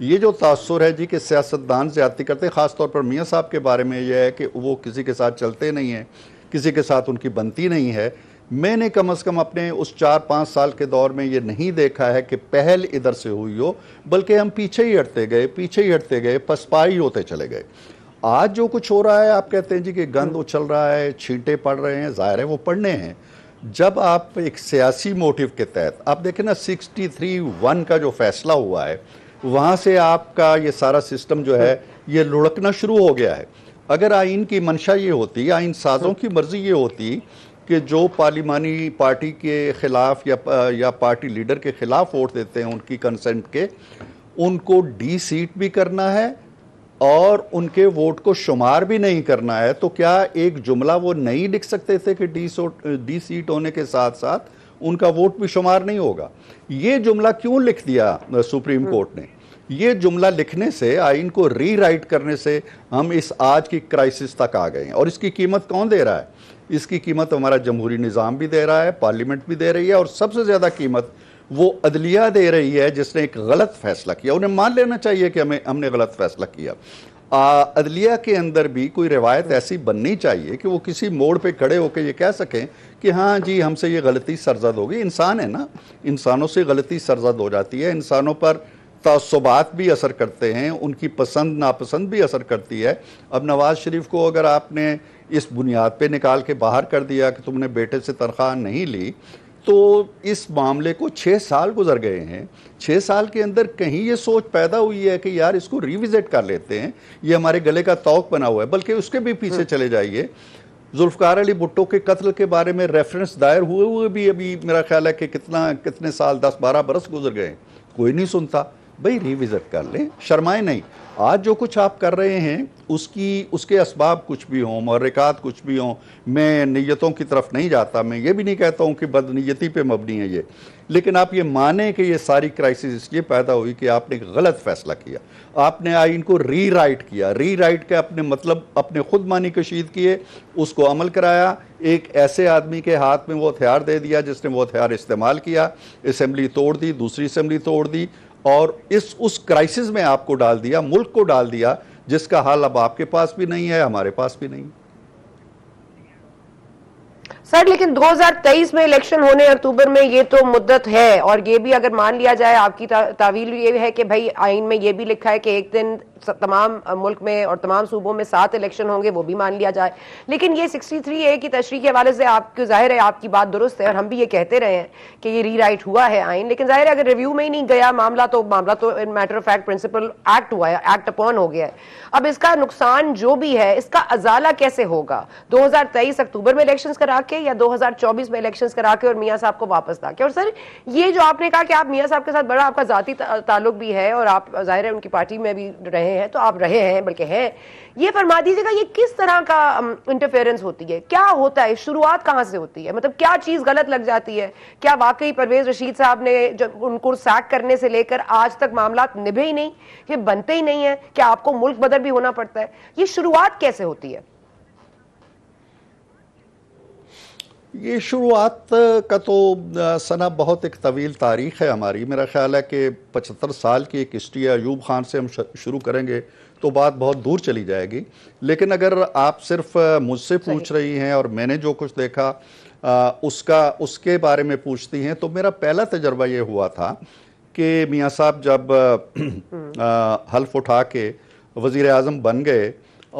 یہ جو تاثر ہے جی کہ سیاستدان زیادتی کرتے ہیں، خاص طور پر میاں صاحب کے بارے میں یہ ہے کہ وہ کسی کے ساتھ چلتے نہیں ہیں، کسی کے ساتھ ان کی بنتی نہیں ہے. میں نے کم از کم اپنے اس 4-5 سال کے دور میں یہ نہیں دیکھا ہے کہ پہل ادھر سے ہوئی ہو، بلکہ ہم پیچھے ہی ہٹتے گئے، پسپائی ہوتے چلے گئے. آج جو کچھ ہو رہا ہے، آپ کہتے ہیں جی کہ گند اچھل رہا ہے، چھینٹے پڑ رہے ہیں، ظاہر ہے وہ پڑنے ہیں. جب آپ ایک سیاسی موٹیو کے تحت، آپ دیکھیں نا 63-1 کا جو فیصلہ ہوا ہے، وہاں سے آپ کا یہ سارا سسٹم جو ہے یہ لڑکنا شروع ہو گیا ہے. اگر آئین کی منشا یہ ہوتی، آئین سازوں کی مرضی یہ ہوتی کہ جو پارلیمانی پارٹی کے خلاف یا پارٹی لیڈر کے خلاف ووٹ دیتے ہیں ان کی کنسنٹ کے، ان کو ڈی سیٹ بھی کرنا ہے اور ان کے ووٹ کو شمار بھی نہیں کرنا ہے، تو کیا ایک جملہ وہ نہیں لکھ سکتے تھے کہ ڈی سیٹ ہونے کے ساتھ ساتھ ان کا ووٹ بھی شمار نہیں ہوگا؟ یہ جملہ کیوں لکھ دیا سپریم کورٹ نے؟ یہ جملہ لکھنے سے، آئین کو ری رائٹ کرنے سے ہم اس آج کی کرائسس تک آ گئے ہیں. اور اس کی قیمت کون دے رہا ہے؟ اس کی قیمت ہمارا جمہوری نظام بھی دے رہا ہے، پارلیمنٹ بھی دے رہی ہے، اور سب سے زیادہ قیمت وہ عدلیہ دے رہی ہے جس نے ایک غلط فیصلہ کیا. انہیں مان لینا چاہیے کہ ہم نے غلط فیصلہ کیا. عدلیہ کے اندر بھی کوئی روایت ایسی بننی چاہیے کہ وہ کسی موڑ پہ کھڑے ہو کے یہ کہہ سکیں کہ ہاں جی ہم سے یہ غلطی سرزد ہوگی. انسان ہے نا، انسانوں سے غلطی سرزد ہو جاتی ہے، انسانوں پر تعصبات بھی اثر کرتے ہیں، ان کی پسند ناپسند بھی اثر کرتی ہے. اب نواز شریف کو اگر آپ نے اس بنیاد پہ نکال کے باہر کر دیا کہ تم نے بیٹے سے تنخواہ نہیں لی، تو اس معاملے کو 6 سال گزر گئے ہیں. 6 سال کے اندر کہیں یہ سوچ پیدا ہوئی ہے کہ یار اس کو ریوزٹ کر لیتے ہیں، یہ ہمارے گلے کا توق بنا ہوا ہے. بلکہ اس کے بھی پیچھے چلے جائیے، ذوالفقار علی بھٹو کے قتل کے بارے میں ریفرنس دائر ہوئے بھی ابھی میرا خیال ہے کہ کتنے سال، 10-12 برس گزر گئے، کوئی نہیں سنتا. بھئی ریوزٹ کر لیں، شرمائے نہیں. آج جو کچھ آپ کر رہے ہیں اس کے اسباب کچھ بھی ہوں، محرکات کچھ بھی ہوں، میں نیتوں کی طرف نہیں جاتا، میں یہ بھی نہیں کہتا ہوں کہ بدنیتی پہ مبنی ہے یہ، لیکن آپ یہ مانیں کہ یہ ساری کرائسس اس لیے پیدا ہوئی کہ آپ نے ایک غلط فیصلہ کیا. آپ نے آئین کو ری رائٹ کیا، ری رائٹ کے اپنے مطلب اپنے خود معنی کشید کیے، اس کو عمل کرایا، ایک ایسے آدمی کے ہاتھ میں وہ ہتھیار دے دیا جس نے وہ ہتھیار استعمال کیا، اسمبلی توڑ دی، دوسری اسمبلی توڑ دی، اور اس کرائسس میں آپ کو ڈال دیا، ملک کو ڈال دیا، جس کا حل اب آپ کے پاس بھی نہیں ہے، ہمارے پاس بھی نہیں. سر لیکن 2023 میں الیکشن ہونے اکتوبر میں یہ تو مدت ہے، اور یہ بھی اگر مان لیا جائے، آپ کی تعویل یہ ہے کہ بھائی آئین میں یہ بھی لکھا ہے کہ ایک دن تمام ملک میں اور تمام صوبوں میں 7 الیکشن ہوں گے، وہ بھی مان لیا جائے. لیکن یہ 63A کی تشریح کے حوالے سے آپ کو ظاہر ہے آپ کی بات درست ہے، اور ہم بھی یہ کہتے رہے ہیں کہ یہ ری رائٹ ہوا ہے آئین. لیکن ظاہر ہے اگر ریویو میں ہی نہیں گیا معاملہ تو matter of fact principal act ہوا ہے، ایکٹ اپون ہو گیا ہے. اب اس کا نقصان جو بھی ہے اس کا ازالہ کیسے ہوگا؟ 2023 اکتوبر میں الیکشنز کرا کے، یا 2024 میں الیکشنز کرا کے اور میاں صاحب کو واپس لا کے؟ اور سر یہ جو آپ نے کہا کہ آپ میاں صاحب کے ساتھ بڑا آپ کا ذاتی تعلق بھی ہے، اور آپ ظاہر ہے ان کی پارٹی میں بھی رہے ہیں، تو آپ رہے ہیں بلکہ ہیں، یہ فرما دیجیے گا یہ کس طرح کا انٹرفیئرنس ہوتی ہے؟ کیا ہوتا ہے؟ شروعات کہاں سے ہوتی ہے؟ مطلب کیا چیز غلط لگ جاتی ہے؟ کیا واقعی پرویز رشید صاحب نے ان کو سیک کرنے سے لے کر آج تک معاملات نبھے ہی نہیں، یہ بنتے ہی نہیں ہیں؟ کیا آپ کو ملک بدر بھی ہونا پڑتا ہے؟ یہ شروعات کیسے ہوتی ہے؟ یہ شروعات کا تو سنا بہت ایک طویل تاریخ ہے ہماری. میرا خیال ہے کہ 75 سال کی ایک ہسٹری ہے. ایوب خان سے ہم شروع کریں گے تو بات بہت دور چلی جائے گی. لیکن اگر آپ صرف مجھ سے پوچھ رہی ہیں اور میں نے جو کچھ دیکھا اس کے بارے میں پوچھتی ہیں، تو میرا پہلا تجربہ یہ ہوا تھا کہ میاں صاحب جب حلف اٹھا کے وزیر اعظم بن گئے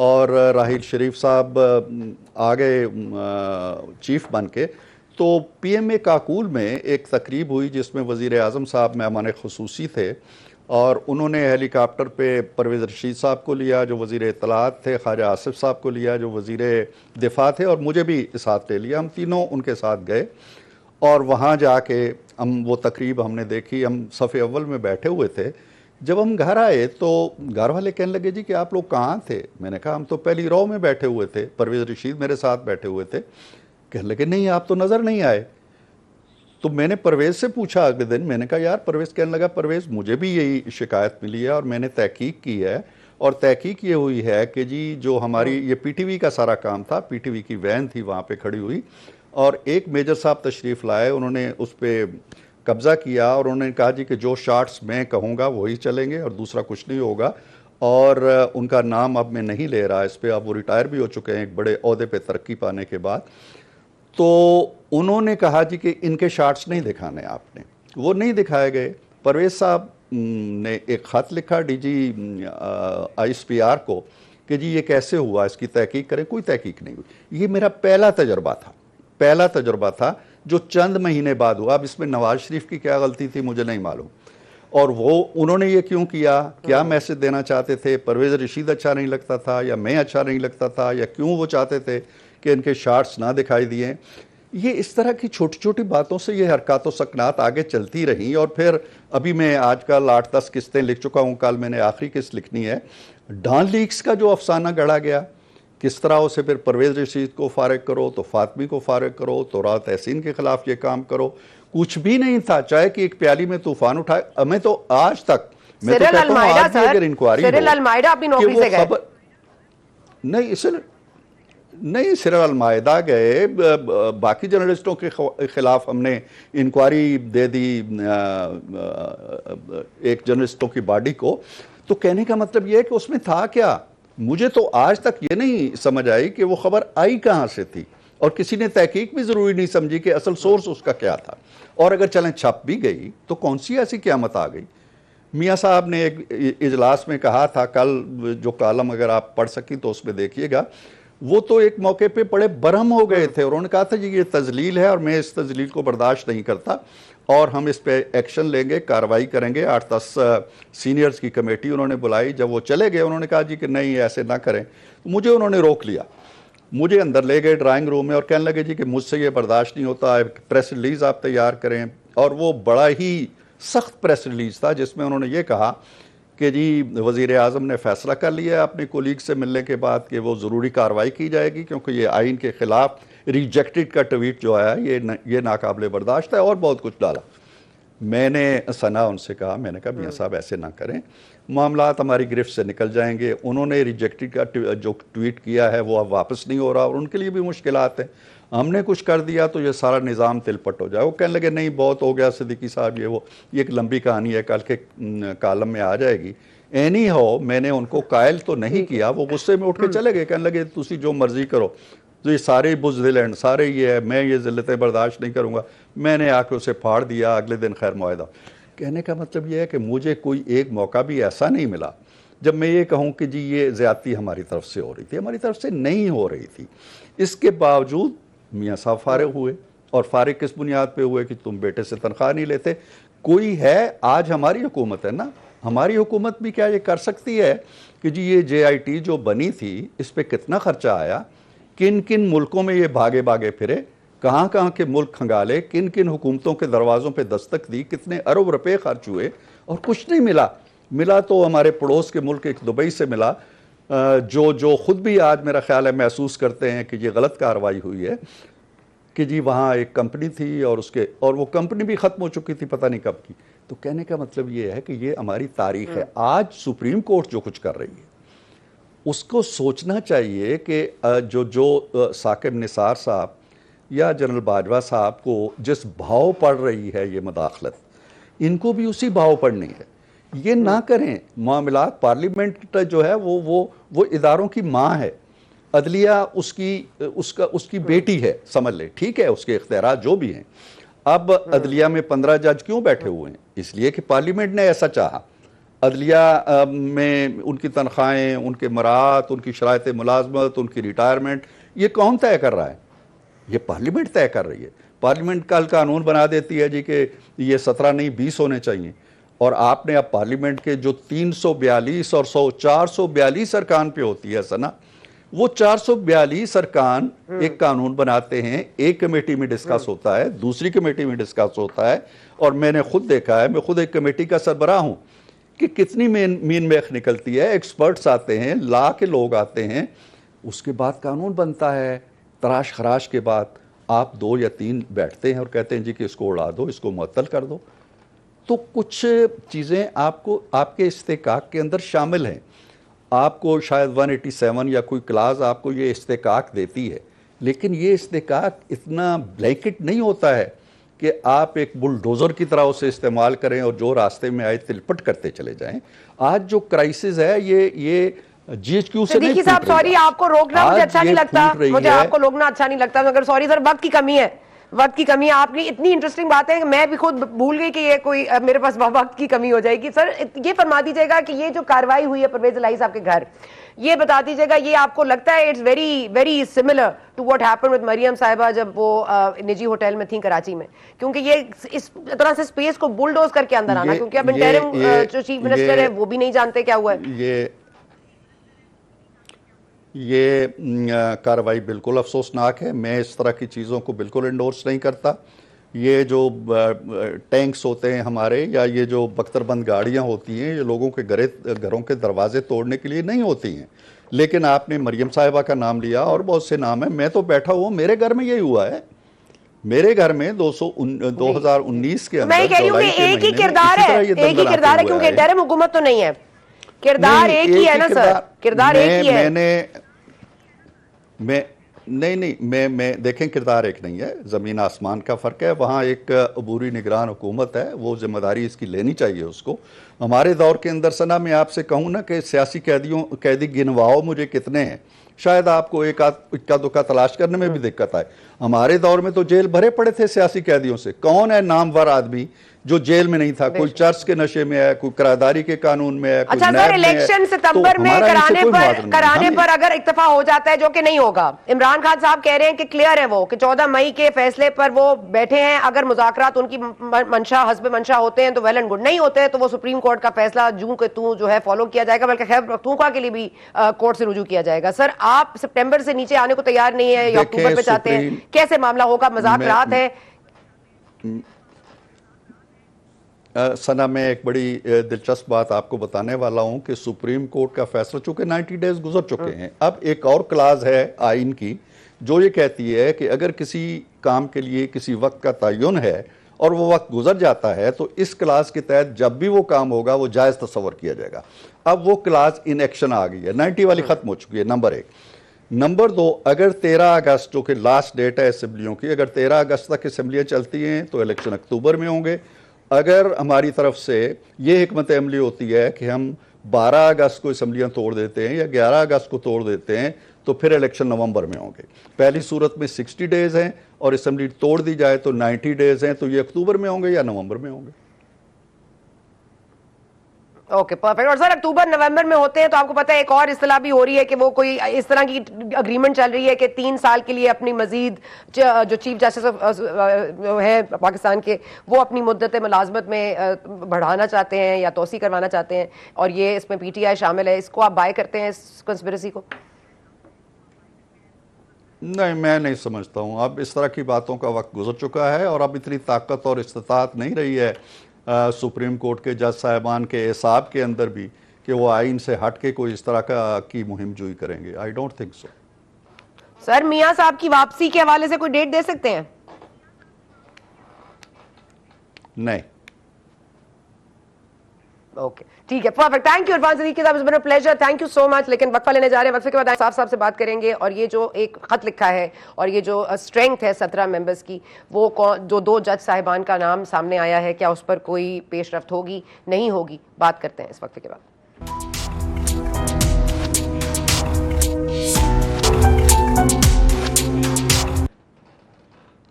اور راحیل شریف صاحب آگئے چیف بن کے، تو پی ایم اے کاکول میں ایک تقریب ہوئی جس میں وزیر اعظم صاحب مہمان خصوصی تھے، اور انہوں نے ہیلی کاپٹر پہ پرویز رشید صاحب کو لیا جو وزیر اطلاعات تھے، خواجہ آصف صاحب کو لیا جو وزیر دفاع تھے، اور مجھے بھی ساتھ لے لیا. ہم تینوں ان کے ساتھ گئے اور وہاں جا کے وہ تقریب ہم نے دیکھی. ہم صف اول میں بیٹھے ہوئے تھے. جب ہم گھر آئے تو گھر والے کہنے لگے جی کہ آپ لوگ کہاں تھے؟ میں نے کہا ہم تو پہلی رو میں بیٹھے ہوئے تھے، پرویز رشید میرے ساتھ بیٹھے ہوئے تھے. کہنے لگے نہیں آپ تو نظر نہیں آئے. تو میں نے پرویز سے پوچھا اگلے دن، میں نے کہا یار پرویز، کہنے لگا پرویز مجھے بھی یہی شکایت ملی ہے اور میں نے تحقیق کی ہے، اور تحقیق یہ ہوئی ہے کہ جی جو ہماری یہ پی ٹی وی کا سارا کام تھا، پی ٹی وی کی وین تھی وہاں پہ کھڑی ہوئی، اور ایک میجر صاحب تشریف لائے، انہوں نے اس پہ قبضہ کیا اور انہوں نے کہا جی کہ جو شارٹس میں کہوں گا وہی چلیں گے اور دوسرا کچھ نہیں ہوگا، اور ان کا نام اب میں نہیں لے رہا اس پہ، اب وہ ریٹائر بھی ہو چکے ہیں ایک بڑے عہدے پہ ترقی پانے کے بعد. تو انہوں نے کہا جی کہ ان کے شارٹس نہیں دکھانے آپ نے، وہ نہیں دکھائے گئے. پرویز صاحب نے ایک خط لکھا D G I S P R کو کہ جی یہ کیسے ہوا، اس کی تحقیق کریں. کوئی تحقیق نہیں ہوئی. یہ میرا پہلا تجربہ تھا جو چند مہینے بعد ہوا. اب اس میں نواز شریف کی کیا غلطی تھی مجھے نہیں معلوم، اور وہ انہوں نے یہ کیوں کیا میسج دینا چاہتے تھے؟ پرویز رشید اچھا نہیں لگتا تھا یا میں اچھا نہیں لگتا تھا، یا کیوں وہ چاہتے تھے کہ ان کے شارٹس نہ دکھائی دیے؟ یہ اس طرح کی چھوٹی چھوٹی باتوں سے یہ حرکات و سکنات آگے چلتی رہیں. اور پھر ابھی میں آج کل 8-10 قسطیں لکھ چکا ہوں، کل میں نے آخری قسط لکھنی ہے. ڈان لیکس کا جو افسانہ گڑھا گیا، کس طرح اسے پھر پرویز رشید کو فارغ کرو تو فاطمی کو فارغ کرو تو راحت تحسین کے خلاف یہ کام کرو. کچھ بھی نہیں تھا، چاہے کہ ایک پیالی میں طوفان اٹھائے. ہمیں تو آج تک میں تو کہتا ہوں آج بھی اگر انکوائری سیرل المائدہ اپنی نوکری سے گئے نہیں سیرل المائدہ گئے، باقی جرنلسٹوں کے خلاف ہم نے انکوائری دے دی ایک جرنلسٹوں کی باڈی کو. تو کہنے کا مطلب یہ ہے کہ اس میں تھا کیا؟ مجھے تو آج تک یہ نہیں سمجھ آئی کہ وہ خبر آئی کہاں سے تھی، اور کسی نے تحقیق بھی ضروری نہیں سمجھی کہ اصل سورس اس کا کیا تھا. اور اگر چلیں چھپ بھی گئی تو کون سی ایسی قیامت آ گئی؟ میاں صاحب نے ایک اجلاس میں کہا تھا، کل جو کالم اگر آپ پڑھ سکیں تو اس میں دیکھیے گا، وہ تو ایک موقع پہ بڑے برہم ہو گئے تھے اور انہوں نے کہا تھا جی یہ تذلیل ہے اور میں اس تذلیل کو برداشت نہیں کرتا اور ہم اس پہ ایکشن لیں گے، کارروائی کریں گے. 8-10 سینئرز کی کمیٹی انہوں نے بلائی. جب وہ چلے گئے انہوں نے کہا جی کہ نہیں ایسے نہ کریں. مجھے انہوں نے روک لیا، مجھے اندر لے گئے ڈرائنگ روم میں اور کہنے لگے جی کہ مجھ سے یہ برداشت نہیں ہوتا، پریس ریلیز آپ تیار کریں. اور وہ بڑا ہی سخت پریس ریلیز تھا جس میں انہوں نے یہ کہا کہ جی وزیر اعظم نے فیصلہ کر لیا ہے اپنے کولیگ سے ملنے کے بعد کہ وہ ضروری کارروائی کی جائے گی کیونکہ یہ آئین کے خلاف ریجیکٹڈ کا ٹویٹ جو آیا یہ ناقابل برداشت ہے، اور بہت کچھ ڈالا. میں نے ثنا ان سے کہا، میں نے کہا میاں صاحب ایسے نہ کریں، معاملات ہماری گرفت سے نکل جائیں گے. انہوں نے ریجیکٹڈ کا جو ٹویٹ کیا ہے وہ اب واپس نہیں ہو رہا اور ان کے لیے بھی مشکلات ہیں. ہم نے کچھ کر دیا تو یہ سارا نظام تل پٹ ہو جائے. وہ کہنے لگے نہیں بہت ہو گیا صدیقی صاحب، یہ ایک لمبی کہانی ہے، کل کے کالم میں آ جائے گی. اینی ہو میں نے ان کو قائل تو نہیں کیا، وہ غصے میں اٹھ کے چلے گئے، کہنے لگے تسی جو مرضی کرو، تو یہ سارے بزدل ہیں، سارے یہ ہے، میں یہ ذلتیں برداشت نہیں کروں گا. میں نے آ کے اسے پھاڑ دیا. اگلے دن خیر معاہدہ. کہنے کا مطلب یہ ہے کہ مجھے کوئی ایک موقع بھی ایسا نہیں ملا جب میں یہ کہوں کہ جی یہ زیادتی ہماری طرف سے ہو رہی تھی. ہماری طرف سے نہیں ہو رہی تھی. اس کے باوجود میاں صاحب فارغ ہوئے، اور فارغ کس بنیاد پہ ہوئے کہ تم بیٹے سے تنخواہ نہیں لیتے. کوئی ہے، آج ہماری حکومت ہے نا، ہماری حکومت بھی کیا یہ کر سکتی ہے کہ جی یہ جے آئی ٹی جو بنی تھی اس پہ کتنا خرچہ آیا، کن کن ملکوں میں یہ بھاگے پھرے، کہاں کہاں کے ملک کھنگالے، کن کن حکومتوں کے دروازوں پہ دستک دی، کتنے ارب روپے خرچ ہوئے اور کچھ نہیں ملا تو ہمارے پڑوس کے ملک ایک دبئی سے ملا، جو خود بھی آج میرا خیال ہے محسوس کرتے ہیں کہ یہ غلط کارروائی ہوئی ہے کہ جی وہاں ایک کمپنی تھی اور وہ کمپنی بھی ختم ہو چکی تھی پتہ نہیں کب کی. تو کہنے کا مطلب یہ ہے کہ یہ ہماری تاریخ ہے. آج سپریم کورٹ جو کچھ کر رہی ہے اس کو سوچنا چاہیے کہ جو ثاقب نثار صاحب یا جنرل باجوہ صاحب کو جس بھاؤ پڑ رہی ہے یہ مداخلت، ان کو بھی اسی بھاؤ پڑنی ہے. یہ نہ کریں. معاملات پارلیمنٹ جو ہے وہ اداروں کی ماں ہے، عدلیہ اس کی بیٹی ہے، سمجھ لے، ٹھیک ہے، اس کے اختیارات جو بھی ہیں. اب عدلیہ میں 15 جج کیوں بیٹھے ہوئے ہیں؟ اس لیے کہ پارلیمنٹ نے ایسا چاہا. عدلیہ میں ان کی تنخواہیں، ان کے مراعات، ان کی شرائط ملازمت، ان کی ریٹائرمنٹ، یہ کون طے کر رہا ہے؟ یہ پارلیمنٹ طے کر رہی ہے. پارلیمنٹ کل قانون بنا دیتی ہے جی کہ یہ 17 نہیں 20 ہونے چاہیے، اور آپ نے اب پارلیمنٹ کے جو 342 اور 442 ارکان پہ ہوتی ہے سنا، وہ 442 ارکان ایک قانون بناتے ہیں، ایک کمیٹی میں ڈسکس ہوتا ہے، دوسری کمیٹی میں ڈسکس ہوتا ہے. اور میں نے خود دیکھا ہے، میں خود ایک کمیٹی کا سربراہ ہوں، کہ کتنی مین میخ نکلتی ہے. ایکسپرٹس آتے ہیں، لا کے لوگ آتے ہیں، اس کے بعد قانون بنتا ہے. تراش خراش کے بعد آپ 2 یا 3 بیٹھتے ہیں اور کہتے ہیں جی کہ اس کو اڑا دو، اس کو معطل کر دو. تو کچھ چیزیں آپ کے استحقاق کے اندر شامل ہیں. آپ کو شاید 187 یا کوئی کلاز آپ کو یہ استحقاق دیتی ہے، لیکن یہ استحقاق اتنا بلینکٹ نہیں ہوتا ہے کہ آپ ایک بلڈوزر کی طرح اسے استعمال کریں اور جو راستے میں آئے تلپٹ کرتے چلے جائیں. آج جو کرائسس ہے یہ جی ایچ کیو سے نہیں صدیقی صاحب سوری آپ کو روکنا مجھے اچھا نہیں لگتا, مجھے آپ کو روکنا اچھا نہیں لگتا, مگر سوری سر وقت کی کمی ہے, وقت کی کمی ہے. آپ نے اتنی انٹرسٹنگ بات ہے کہ میں بھی خود بھول گئی کہ یہ کوئی میرے پاس وقت کی کمی ہو جائے گی. سر یہ فرما دیجیے گا کہ یہ جو کاروائی ہوئی ہے پرویز الہی صاحب کے گھر, یہ بتا دیجیے گا یہ آپ کو لگتا ہے it's very very similar to what happen with Maryam صاحبہ جب وہ نجی ہوٹل میں تھیں کراچی میں, کیونکہ یہ اس طرح سے اسپیس کو بلڈوز کر کے اندر آنا, کیونکہ اب انٹرم جو چیف منسٹر ہے وہ بھی نہیں جانتے کیا ہوا ہے. یہ کاروائی بالکل افسوسناک ہے. میں اس طرح کی چیزوں کو بالکل انڈورس نہیں کرتا. یہ جو ٹینکس ہوتے ہیں ہمارے یا یہ جو بختر بند گاڑیاں ہوتی ہیں یہ لوگوں کے گھروں کے دروازے توڑنے کے لیے نہیں ہوتی ہیں. لیکن آپ نے مریم صاحبہ کا نام لیا اور بہت سے نام ہیں. میں تو بیٹھا ہوا ہوں, میرے گھر میں یہی ہوا ہے. میرے گھر میں 2019 کے اندر میں کہہ رہی ہوں کہ ایک ہی کردار ہے, ایک ہی کردار ہے, کیونکہ انٹرم حکومت تو نہیں ہے, کردار ایک ہی ہے نا سر, کردار ایک ہی ہے. میں دیکھیں کردار ایک نہیں ہے, زمین آسمان کا فرق ہے. وہاں ایک عبوری نگران حکومت ہے, وہ ذمہ داری اس کی لینی چاہیے اس کو. ہمارے دور کے اندر سنا میں آپ سے کہوں نا کہ سیاسی قیدی گنواؤ مجھے کتنے ہیں, شاید آپ کو ایک اکا دکا تلاش کرنے میں بھی دقت آئے. ہمارے دور میں تو جیل بھرے پڑے تھے سیاسی قیدیوں سے. کون ہے نامور آدمی جو جیل میں نہیں تھا؟ کوئی چرچ کے نشے میں ہے, کوئی کراداری کے قانون میں ہے, اچھا سر الیکشن ستمبر میں کرانے پر اگر اکتفا ہو جاتا ہے, جو کہ نہیں ہوگا, عمران خان صاحب کہہ رہے ہیں کہ کلیئر ہے وہ کہ 14 مئی کے فیصلے پر وہ بیٹھے ہیں. اگر مذاکرات ان کی منشا حسب منشا ہوتے ہیں تو ویل اینڈ گڈ, نہیں ہوتے ہیں تو وہ سپریم کورٹ کا فیصلہ جوں کہ توں جو ہے فالو کیا جائے گا, بلکہ خیبر پختونخوا کے لیے بھی کورٹ سے رجوع کیا جائے گا. سر آپ سپٹمبر سے نیچے آنے کو تیار نہیں ہے یا اکتوبر پہ چاہتے ہیں, کیسے معاملہ ہوگا؟ مذاکرات ہے. سنا میں ایک بڑی دلچسپ بات آپ کو بتانے والا ہوں کہ سپریم کورٹ کا فیصلہ چونکہ 90 ڈیز گزر چکے ہیں, اب ایک اور کلاز ہے آئین کی جو یہ کہتی ہے کہ اگر کسی کام کے لیے کسی وقت کا تعین ہے اور وہ وقت گزر جاتا ہے تو اس کلاز کے تحت جب بھی وہ کام ہوگا وہ جائز تصور کیا جائے گا. اب وہ کلاز ان ایکشن آ گئی ہے, 90 والی ختم ہو چکی ہے. نمبر 1. نمبر 2, اگر 13 اگست جو کہ لاسٹ ڈیٹ ہے اسمبلیوں کی, اگر 13 اگست تک اسمبلیاں چلتی ہیں تو الیکشن اکتوبر میں ہوں گے. اگر ہماری طرف سے یہ حکمت عملی ہوتی ہے کہ ہم 12 اگست کو اسمبلیاں توڑ دیتے ہیں یا 11 اگست کو توڑ دیتے ہیں تو پھر الیکشن نومبر میں ہوں گے. پہلی صورت میں 60 ڈیز ہیں اور اسمبلی توڑ دی جائے تو 90 ڈیز ہیں, تو یہ اکتوبر میں ہوں گے یا نومبر میں ہوں گے. Okay perfect. اور سر اکتوبر نومبر میں ہوتے ہیں تو آپ کو پتہ ہے ایک اور اصطلاح بھی ہو رہی ہے کہ وہ کوئی اس طرح کی اگریمنٹ چل رہی ہے کہ 3 سال کے لیے اپنی مزید جو چیف جسٹس ہیں پاکستان کے وہ اپنی مدت ملازمت میں بڑھانا چاہتے ہیں یا توسیع کروانا چاہتے ہیں, اور یہ اس میں پی ٹی آئی شامل ہے. اس کو آپ بائی کرتے ہیں اس کنسپریسی کو؟ نہیں, میں نہیں سمجھتا ہوں. اب اس طرح کی باتوں کا وقت گزر چکا ہے اور اب اتنی طاقت اور استطاعت نہیں رہی ہے سپریم کورٹ کے جج صاحبان کے اعصاب کے اندر بھی کہ وہ آئین سے ہٹ کے کوئی اس طرح کی مہم جوئی کریں گے. I don't think so. سر میاں صاحب کی واپسی کے حوالے سے کوئی ڈیٹ دے سکتے ہیں؟ نہیں. اوکے ٹھیک ہے perfect. Thank you Irfan Siddiqui صاحب, it's been a pleasure, thank you so much. لیکن وقفہ لینے جا رہے ہیں, وقفے کے بعد صاحب سے بات کریں گے. اور یہ جو ایک خط لکھا ہے اور یہ جو اسٹرینتھ ہے 17 ممبرز کی, وہ جو 2 جج صاحبان کا نام سامنے آیا ہے, کیا اس پر کوئی پیش رفت ہوگی نہیں ہوگی, بات کرتے ہیں اس وقفے کے بعد.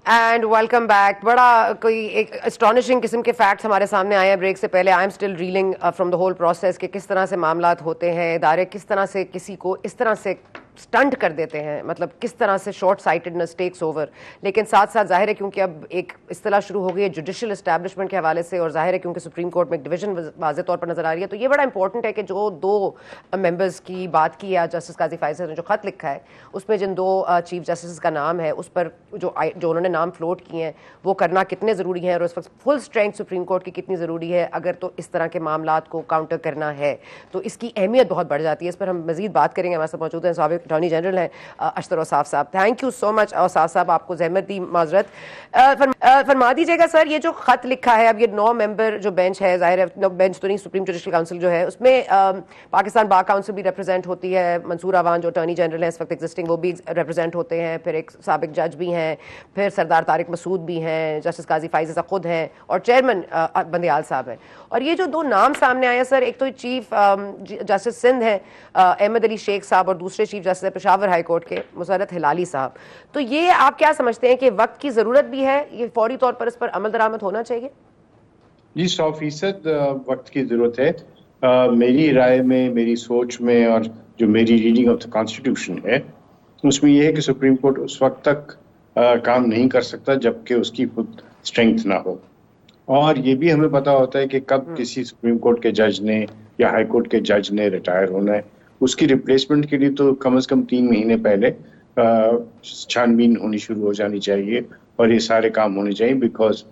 And welcome back. بڑا کوئی ایک اسٹانشنگ قسم کے فیکٹس ہمارے سامنے آئے ہیں بریک سے پہلے. I am still railing from the whole process کہ کس طرح سے معاملات ہوتے ہیں, ادارے کس طرح سے کسی کو اس طرح سے سٹنٹ کر دیتے ہیں, مطلب کس طرح سے شارٹ سائٹڈنس ٹیکس اوور. لیکن ساتھ ساتھ ظاہر ہے کیونکہ اب ایک اصطلاح شروع ہو گئی ہے جوڈیشل اسٹیبلشمنٹ کے حوالے سے, اور ظاہر ہے کیونکہ سپریم کورٹ میں ایک ڈویژن واضح طور پر نظر آ رہی ہے, تو یہ بڑا امپورٹنٹ ہے کہ جو 2 ممبرز کی بات کی ہے جسٹس قاضی فائز نے جو خط لکھا ہے اس میں جن 2 چیف جسٹس کا نام ہے اس پر جو انہوں نے نام فلوٹ کیے ہیں وہ کرنا کتنے ضروری ہیں, اور اس وقت فل اسٹرینتھ سپریم کورٹ کی کتنی ضروری ہے اگر تو اس طرح کے معاملات کو کاؤنٹر کرنا ہے, تو اس کی اہمیت بہت بڑھ جاتی ہے. اس پر ہم مزید بات کریں گے. ہمارے ساتھ موجود ہیں سابق اٹارنی جنرل ہیں اشتر اوصاف صاحب. تھینک یو سو مچ اوصاف صاحب, آپ کو زحمت دی, معذرت. فرما دیجیے گا سر, یہ جو خط لکھا ہے, اب یہ 9 ممبر جو بینچ ہے, ظاہر ہے بینچ تو نہیں, سپریم جوڈیشل کاؤنسل جو ہے, اس میں پاکستان بار کاؤنسل بھی ریپرزینٹ ہوتی ہے, منصور عوان جو اٹارنی جنرل ہیں اس وقت ایگزسٹنگ, وہ بھی ریپرزینٹ ہوتے ہیں, پھر ایک سابق جج بھی ہیں, پھر سردار طارق مسعود بھی ہیں, جسٹس قاضی فائز عیسیٰ خود ہیں, اور چیئرمین بندیال صاحب ہیں. اور یہ جو 2 نام سامنے آئے ہیں سر, ایک تو چیف جسٹس سندھ ہیں احمد علی شیخ صاحب, اور دوسرے chief justice Peshawar high court کے مسرت ہلالی صاحب. تو یہ آپ کیا سمجھتے ہیں کہ وقت کی ضرورت بھی ہے, یہ فوری طور پر اس پر عمل درآمد ہونا چاہیے؟ جی 100% وقت کی ضرورت ہے. میری رائے میں, میری سوچ میں, اور جو میری ریڈنگ آف دا کانسٹیٹیوشن ہے اس میں یہ ہے کہ سپریم کورٹ اس وقت تک کام نہیں کر سکتا جب کہ اس کی خود اسٹرینتھ نہ ہو. اور یہ بھی ہمیں پتا ہوتا ہے کہ کب کسی سپریم کورٹ کے جج نے یا ہائی کورٹ کے جج نے ریٹائر ہونا ہے. اس کی ریپلیسمنٹ کے لیے تو کم از کم 3 مہینے پہلے چھانبین ہونی شروع ہو جانی چاہیے اور یہ سارے کام ہونے چاہیے, بیکاز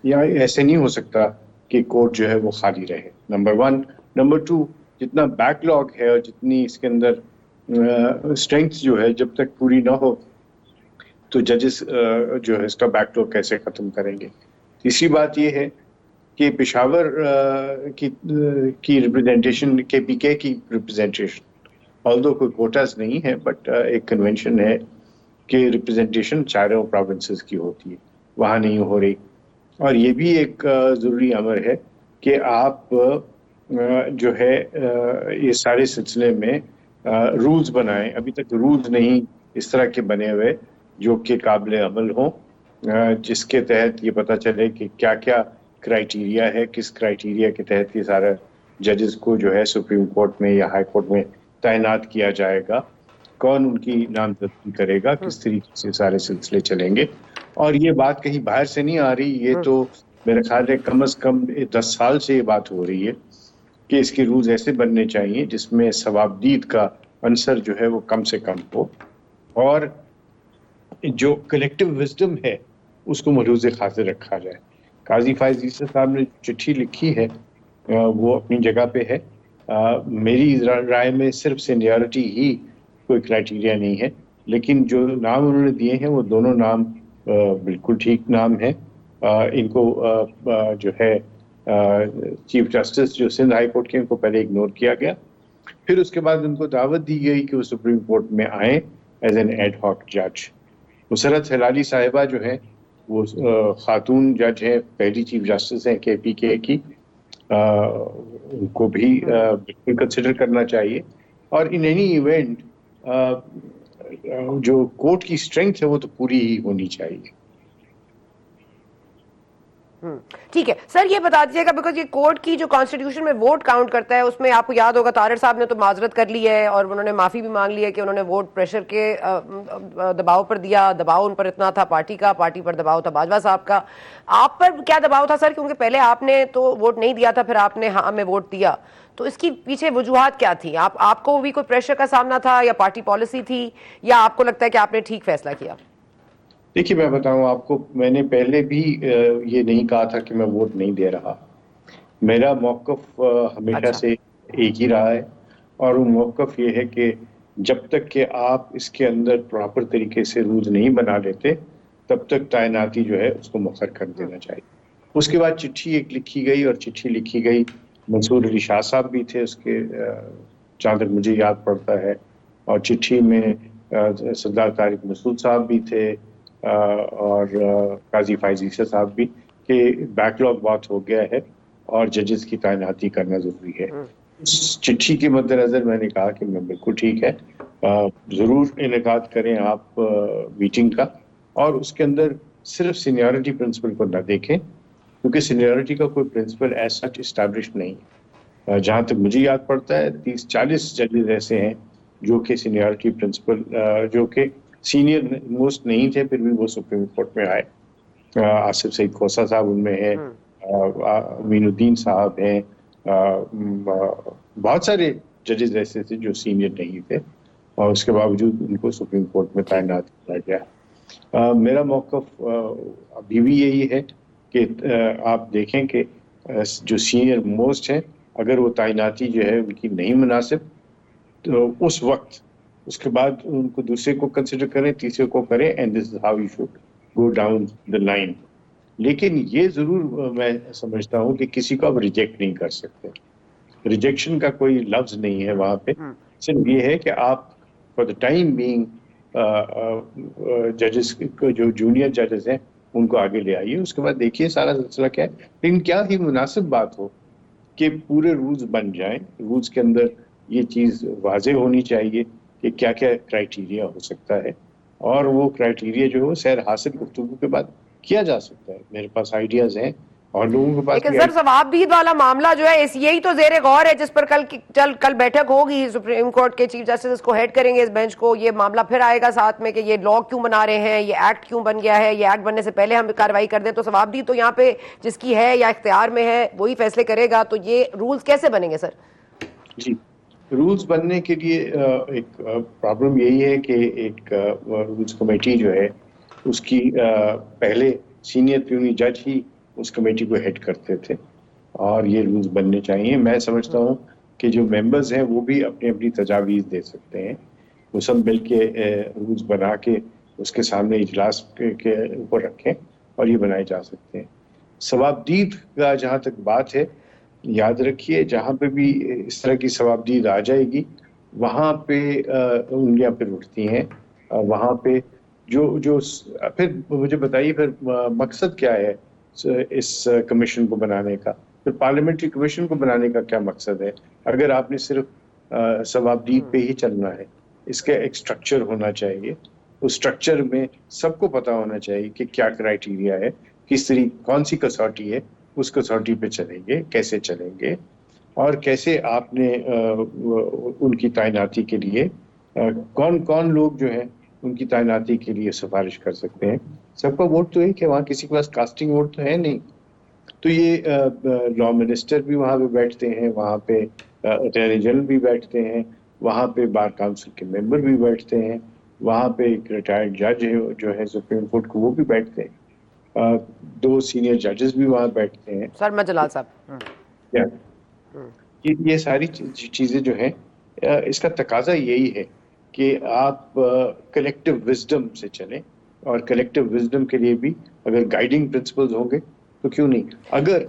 یہ ایسے نہیں ہو سکتا کہ کورٹ جو ہے وہ خالی رہے. نمبر 1. نمبر 2, جتنا بیک لاگ ہے اور جتنی اس کے اندر اسٹرینتھ جو ہے جب تک پوری نہ ہو تو ججز جو ہے اس کا بیک لاگ کیسے ختم کریں گے. تیسری بات یہ ہے کہ پشاور کی ریپرزینٹیشن, کے پی کے کی ریپرزینٹیشن, آلدو کوئی کوٹاز نہیں ہے بٹ ایک کنونشن ہے کہ ریپرزینٹیشن چاروں پروونسز کی ہوتی ہے, وہاں نہیں ہو رہی. اور یہ بھی ایک ضروری امر ہے کہ آپ جو ہے یہ سارے سلسلے میں رولز بنائیں. ابھی تک رولز نہیں اس طرح کے بنے ہوئے جو کہ قابل عمل ہوں, جس کے تحت یہ پتہ چلے کہ کیا کیا کرائیٹیریا ہے, کس کرائیٹیریا کے تحت یہ سارا ججز کو جو ہے سپریم کورٹ میں یا ہائی کورٹ میں تعینات کیا جائے گا, کون ان کی نامزدگی کرے گا, کس طریقے سے سارے سلسلے چلیں گے. اور یہ بات کہیں باہر سے نہیں آ رہی, یہ تو میرے خیال ہے کم از کم 10 سال سے یہ بات ہو رہی ہے کہ اس کے رولز ایسے بننے چاہیے جس میں ثوابدید کا عنصر جو ہے وہ کم سے کم ہو, اور جو کلیکٹیو وزڈم ہے اس کو ملحوظ خاطر رکھا جائے. قاضی فائز عیسیٰ صاحب نے چٹھی لکھی ہے وہ اپنی جگہ پہ ہے. میری رائے میں صرف سینیارٹی ہی کوئی کرائیٹیریا نہیں ہے, لیکن جو نام انہوں نے دیے ہیں وہ دونوں نام بالکل ٹھیک نام ہیں. ان کو جو ہے چیف جسٹس جو سندھ ہائی کورٹ کے, ان کو پہلے اگنور کیا گیا, پھر اس کے بعد ان کو دعوت دی گئی کہ وہ سپریم کورٹ میں آئیں ایز این ایڈ ہاک جج. مسرت ہلالی صاحبہ جو ہے وہ خاتون جج ہیں, پہلی چیف جسٹس ہیں کے پی کے کی, ان کو بھی بالکل کنسیڈر کرنا چاہیے. اور ان اینی ایونٹ جو کورٹ کی اسٹرینتھ ہے وہ تو پوری ہی ہونی چاہیے. ٹھیک ہے سر, یہ بتا دیجیے گا بیکاز یہ کورٹ کی جو کانسٹیٹیوشن میں ووٹ کاؤنٹ کرتا ہے اس میں آپ کو یاد ہوگا طاہر صاحب نے تو معذرت کر لی ہے اور انہوں نے معافی بھی مانگ لی ہے کہ انہوں نے ووٹ پریشر کے دباؤ پر دیا. دباؤ ان پر اتنا تھا پارٹی کا, پارٹی پر دباؤ تھا باجوہ صاحب کا. آپ پر کیا دباؤ تھا سر, کیونکہ پہلے آپ نے تو ووٹ نہیں دیا تھا, پھر آپ نے ہاں میں ووٹ دیا, تو اس کی پیچھے وجوہات کیا تھی؟ آپ کو بھی کوئی پریشر کا سامنا تھا یا پارٹی پالیسی تھی, یا آپ کو لگتا ہے کہ آپ نے ٹھیک فیصلہ کیا؟ دیکھیے میں بتاؤں آپ کو, میں نے پہلے بھی یہ نہیں کہا تھا کہ میں ووٹ نہیں دے رہا. میرا موقف ہمیشہ سے ایک ہی رہا ہے, اور وہ موقف یہ ہے کہ جب تک کہ آپ اس کے اندر پراپر طریقے سے رولز نہیں بنا لیتے تب تک تعیناتی جو ہے اس کو مؤخر کر دینا چاہیے. اس کے بعد چٹھی ایک لکھی گئی, اور چٹھی لکھی گئی, منصور علی شاہ صاحب بھی تھے اس کے, جہاں تک مجھے یاد پڑتا ہے, اور چٹھی میں سردار طارق مسعود صاحب بھی تھے اور قاضی فائز عیسیٰ صاحب بھی, کہ بیک لاگ بہت ہو گیا ہے اور ججز کی تعیناتی کرنا ضروری ہے. اس چٹھی کے مد نظر میں نے کہا کہ میں بالکل ٹھیک ہے, ضرور انعقاد کریں آپ میٹنگ کا, اور اس کے اندر صرف سینیورٹی پرنسپل کو نہ دیکھیں, کیونکہ سینیورٹی کا کوئی پرنسپل ایز سچ اسٹیبلش نہیں. جہاں تک مجھے یاد پڑتا ہے 30-40 ججز ایسے ہیں جو کہ سینیورٹی پرنسپل جو کہ سینئر موسٹ نہیں تھے, پھر بھی وہ سپریم کورٹ میں آئے. آصف سعید کھوسہ صاحب ان میں ہیں, امین الدین صاحب ہیں, بہت سارے ججز ایسے تھے جو سینئر نہیں تھے, اور اس کے باوجود ان کو سپریم کورٹ میں تعینات کیا گیا. میرا موقف ابھی بھی یہی ہے کہ آپ دیکھیں کہ جو سینئر موسٹ ہیں, اگر وہ تعیناتی جو ہے ان کی نہیں مناسب, تو اس وقت اس کے بعد ان کو دوسرے کو کنسیڈر کریں, تیسرے کو کریں, and this is how you should go down the line. لیکن یہ ضرور میں سمجھتا ہوں کہ کسی کو آپ ریجیکٹ نہیں کر سکتے. ریجیکشن کا کوئی لفظ نہیں ہے وہاں پہ, صرف یہ ہے کہ آپ فار دا ٹائم بینگ ججز کو, جو جونیئر ججز ہیں ان کو آگے لے آئیے. اس کے بعد دیکھیے سارا سلسلہ کیا ہے. لیکن کیا ہی مناسب بات ہو کہ پورے رولز بن جائیں, رولز کے اندر یہ چیز واضح ہونی چاہیے کہ کیا کیا کرائیٹیریا ہو سکتا ہے, اور وہ کرائیٹیریا جو ہے سیر حاصل گفتگو کے بعد کیا جا سکتا ہے. میرے پاس آئیڈیاز ہیں اور لوگوں کے پاس. لیکن سر ثوابدید والا معاملہ جو ہے یہی تو زیر غور ہے, جس پر کل بیٹھک ہوگی, سپریم کورٹ کے چیف جسٹس اس کو ہیڈ کریں گے اس بینچ کو. یہ معاملہ پھر آئے گا ساتھ میں کہ یہ لا کیوں بنا رہے ہیں, یہ ایکٹ کیوں بن گیا ہے, یہ ایکٹ بننے سے پہلے ہم کارروائی کر دیں. تو ثوابدید تو یہاں پہ جس کی ہے یا اختیار میں ہے وہی فیصلے کرے گا. تو یہ رولز کیسے بنیں گے سر؟ جی, رولز بننے کے لیے ایک پرابلم یہی ہے کہ ایک رولز کمیٹی جو ہے اس کی پہلے سینئر پیونی جج ہی اس کمیٹی کو ہیڈ کرتے تھے, اور یہ رولز بننے چاہیے. میں سمجھتا ہوں کہ جو ممبرز ہیں وہ بھی اپنی اپنی تجاویز دے سکتے ہیں, وہ سب مل کے رولز بنا کے اس کے سامنے اجلاس کے اوپر رکھیں اور یہ بنائے جا سکتے ہیں. ثوابدید کا جہاں تک بات ہے, یاد رکھیے جہاں پہ بھی اس طرح کی ثوابدید آ جائے گی وہاں پہ انگلیاں پھر اٹھتی ہیں. وہاں پہ جو پھر مجھے بتائیے پھر مقصد کیا ہے اس کمیشن کو بنانے کا, پھر پارلیمنٹری کمیشن کو بنانے کا کیا مقصد ہے اگر آپ نے صرف ثوابدید پہ ہی چلنا ہے. اس کا ایک سٹرکچر ہونا چاہیے, اس سٹرکچر میں سب کو پتا ہونا چاہیے کہ کیا کرائیٹیریا ہے, کس طریقے, کون سی کسوٹی ہے, اس کسوٹی پہ چلیں گے, کیسے چلیں گے, اور کیسے آپ نے ان کی تعیناتی کے لیے کون کون لوگ جو ہیں ان کی تعیناتی کے لیے سفارش کر سکتے ہیں. سب کا ووٹ تو ایک ہے, وہاں کسی کے پاس کاسٹنگ ووٹ تو ہے نہیں. تو یہ لا منسٹر بھی وہاں پہ بیٹھتے ہیں, وہاں پہ اٹارنی جنرل بھی بیٹھتے ہیں, وہاں پہ بار کاؤنسل کے ممبر بھی بیٹھتے ہیں, وہاں پہ ایک ریٹائرڈ جج جو ہے سپریم کورٹ کو وہ بھی بیٹھتے ہیں, 2 سینئر ججز بھی وہاں بیٹھتے ہیں. سر جلال صاحب, یہ ساری چیزیں جو ہیں اس کا تقاضا یہی ہے کہ آپ کلیکٹیو وزڈم سے چلیں, اور کلیکٹیو وزڈم کے لیے بھی اگر گائیڈنگ پرنسپلز ہوں گے تو کیوں نہیں. اگر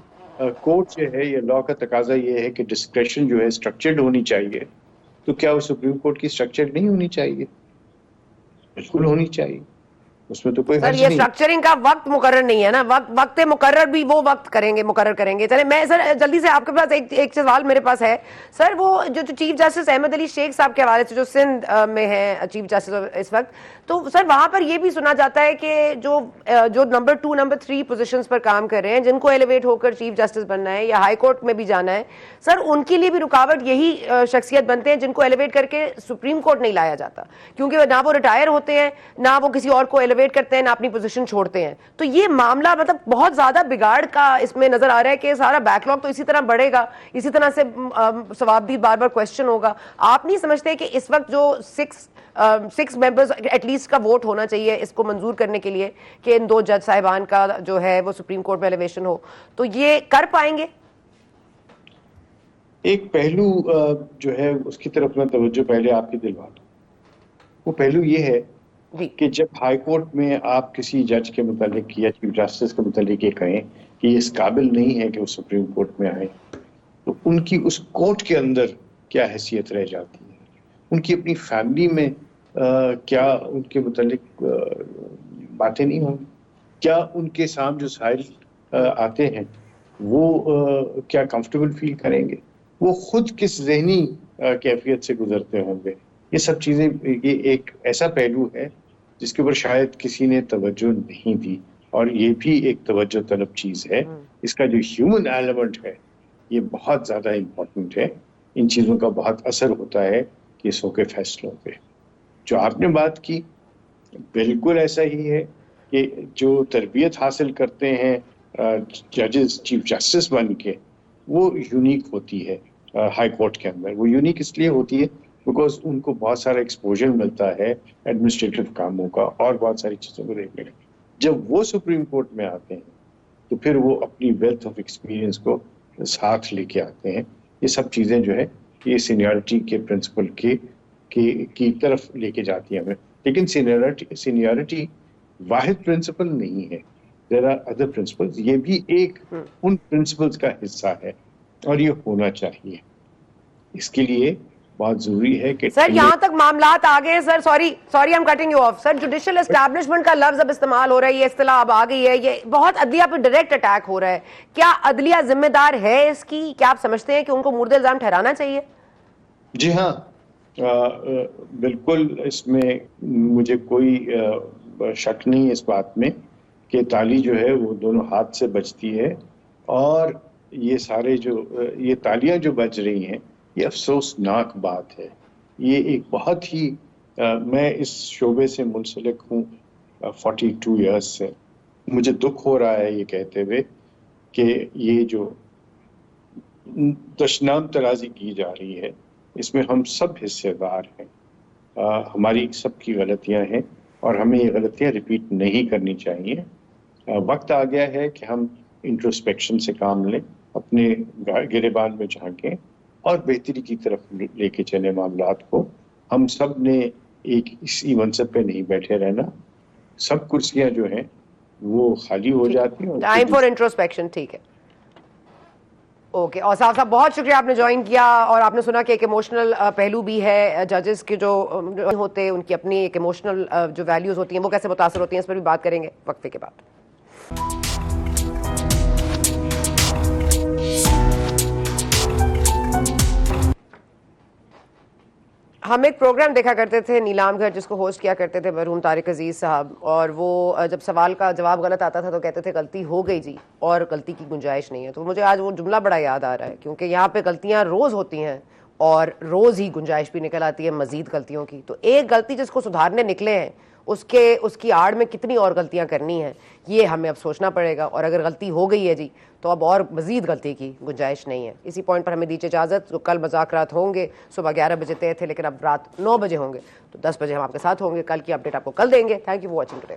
کورٹ جو ہے یا لا کا تقاضا یہ ہے کہ ڈسکریشن جو ہے اسٹرکچرڈ ہونی چاہیے, تو کیا وہ سپریم کورٹ کی اسٹرکچرڈ نہیں ہونی چاہیے؟ بالکل ہونی چاہیے, اس میں تو کوئی سر حرج یہ نہیں. سٹرکچرنگ کا وقت مقرر نہیں ہے نا, وقت مقرر بھی وہ وقت مقرر کریں گے. چلے میں سر جلدی سے آپ کے پاس ایک سوال میرے پاس ہے سر, وہ جو چیف جسٹس احمد علی شیخ صاحب کے حوالے سے جو سندھ میں ہیں چیف جسٹس اس وقت, تو سر وہاں پر یہ بھی سنا جاتا ہے کہ جو نمبر 2 نمبر 3 پوزیشنز پر کام کر رہے ہیں, جن کو ایلیویٹ ہو کر چیف جسٹس بننا ہے یا ہائی کورٹ میں بھی جانا ہے, سر ان کے لیے بھی رکاوٹ یہی شخصیت بنتے ہیں جن کو ایلیویٹ کر کے سپریم کورٹ نہیں لایا جاتا, کیونکہ نہ وہ ریٹائر ہوتے ہیں, نہ وہ کسی اور کو ایلیویٹ کرتے ہیں, نہ اپنی پوزیشن چھوڑتے ہیں. تو یہ معاملہ مطلب بہت زیادہ بگاڑ کا اس میں نظر آ رہا ہے کہ سارا بیک لاگ تو اسی طرح بڑھے گا, اسی طرح سے ثوابدید بار بار کوشچن ہوگا. آپ نہیں سمجھتے کہ اس وقت جو 6 ممبرز ایٹ لیسٹ کا ووٹ ہونا چاہیے اس کو منظور کرنے کے لیے کہ ان 2 جج صاحبان کا جو ہے وہ سپریم کورٹ میں ایلیویشن ہو, تو یہ کر پائیں گے؟ ایک پہلو جو ہے اس کی طرف میں توجہ پہلے آپ کی دلوا دوں. وہ پہلو یہ ہے کہ جب ہائی کورٹ میں آپ کسی جج کے متعلق یا چیف جسٹس کے متعلق یہ کہیں کہ یہ اس قابل نہیں ہے کہ وہ سپریم کورٹ میں آئے, تو ان کی اس کورٹ کے اندر کیا حیثیت رہ جاتی ہے, ان کی اپنی فیملی میں کیا ان کے متعلق باتیں نہیں ہوں گی, کیا ان کے سامنے جو سائل آتے ہیں وہ کیا کمفرٹیبل فیل کریں گے, وہ خود کس ذہنی کیفیت سے گزرتے ہوں گے. یہ سب چیزیں, یہ ایک ایسا پہلو ہے جس کے اوپر شاید کسی نے توجہ نہیں دی, اور یہ بھی ایک توجہ طلب چیز ہے. اس کا جو ہیومن ایلیمنٹ ہے یہ بہت زیادہ امپورٹنٹ ہے. ان چیزوں کا بہت اثر ہوتا ہے کیسوں کے فیصلوں پہ. جو آپ نے بات کی بالکل ایسا ہی ہے کہ جو تربیت حاصل کرتے ہیں ججز چیف جسٹس بن کے, وہ یونیک ہوتی ہے ہائی کورٹ کے اندر. وہ یونیک اس لیے ہوتی ہے بیکاز ان کو بہت سارا ایکسپوجر ملتا ہے ایڈمنسٹریٹو کاموں کا اور بہت ساری چیزوں کو دیکھنے کا. جب وہ سپریم کورٹ میں آتے ہیں تو پھر وہ اپنی ویلتھ آف ایکسپیرینس کو ساتھ لے کے آتے ہیں. یہ سب چیزیں جو ہے یہ سینیورٹی کے پرنسپل کی کی طرف لے کے جاتی ہے ہمیں. لیکن سینیورٹی واحد پرنسپل نہیں ہے. There are other principles. یہ بھی ایک ان پرنسپلز کا حصہ ہے اور یہ ہونا چاہیے. اس کے لیے بہت ضروری ہے کہ سر یہاں تک معاملات آگے ہیں. Sir sorry I am cutting you of. Sir judicial establishment کا لفظ اب استعمال ہو رہا ہے, یہ اصطلاح اب آ گئی ہے, یہ بہت عدلیہ پہ ڈائریکٹ اٹیک ہو رہا ہے. کیا عدلیہ ذمہ دار ہے اس کی؟ کیا آپ سمجھتے ہیں کہ ان کو مورد الزام ٹھہرانا چاہیے؟ جی ہاں, بالکل. اس میں مجھے کوئی شک نہیں اس بات میں کہ تالی جو ہے وہ دونوں ہاتھ سے بجتی ہے, اور یہ سارے یہ تالیاں جو بج رہی ہیں یہ افسوسناک بات ہے. یہ ایک بہت ہی میں اس شعبے سے منسلک ہوں 42 ایئرس سے. مجھے دکھ ہو رہا ہے یہ کہتے ہوئے کہ یہ جو دشنام ترازی کی جا رہی ہے اس میں ہم سب حصے دار ہیں. ہماری سب کی غلطیاں ہیں اور ہمیں یہ غلطیاں ریپیٹ نہیں کرنی چاہیے. وقت آ گیا ہے کہ ہم انٹروسپیکشن سے کام لیں, اپنے گریبان میں جھانکیں اور بہتری کی طرف لے کے چلیں معاملات کو. ہم سب نے ایک اسی منصب پہ نہیں بیٹھے رہنا. سب کرسیاں جو ہیں وہ خالی ہو جاتی ہیں. Time for introspection. ٹھیک ہے, اوکے. اور صاحب بہت شکریہ آپ نے جوائن کیا, اور آپ نے سنا کہ ایک ایموشنل پہلو بھی ہے. ججز کے جو ہوتے ان کی اپنی ایک ایموشنل جو ویلیوز ہوتی ہیں وہ کیسے متاثر ہوتی ہیں, اس پر بھی بات کریں گے وقفے کے بعد. ہم ایک پروگرام دیکھا کرتے تھے نیلام گھر, جس کو ہوسٹ کیا کرتے تھے مرحوم طارق عزیز صاحب, اور وہ جب سوال کا جواب غلط آتا تھا تو کہتے تھے غلطی ہو گئی جی اور غلطی کی گنجائش نہیں ہے. تو مجھے آج وہ جملہ بڑا یاد آ رہا ہے, کیونکہ یہاں پہ غلطیاں روز ہوتی ہیں اور روز ہی گنجائش بھی نکل آتی ہے مزید غلطیوں کی. تو ایک غلطی جس کو سدھارنے نکلے ہیں اس کی آڑ میں کتنی اور غلطیاں کرنی ہیں, یہ ہمیں اب سوچنا پڑے گا. اور اگر غلطی ہو گئی ہے جی تو اب اور مزید غلطی کی گنجائش نہیں ہے. اسی پوائنٹ پر ہمیں دیجیے اجازت. جو کل مذاکرات ہوں گے صبح 11 بجے طے تھے, لیکن اب رات 9 بجے ہوں گے, تو 10 بجے ہم آپ کے ساتھ ہوں گے. کل کی اپڈیٹ آپ کو کل دیں گے. Thank you for watching today.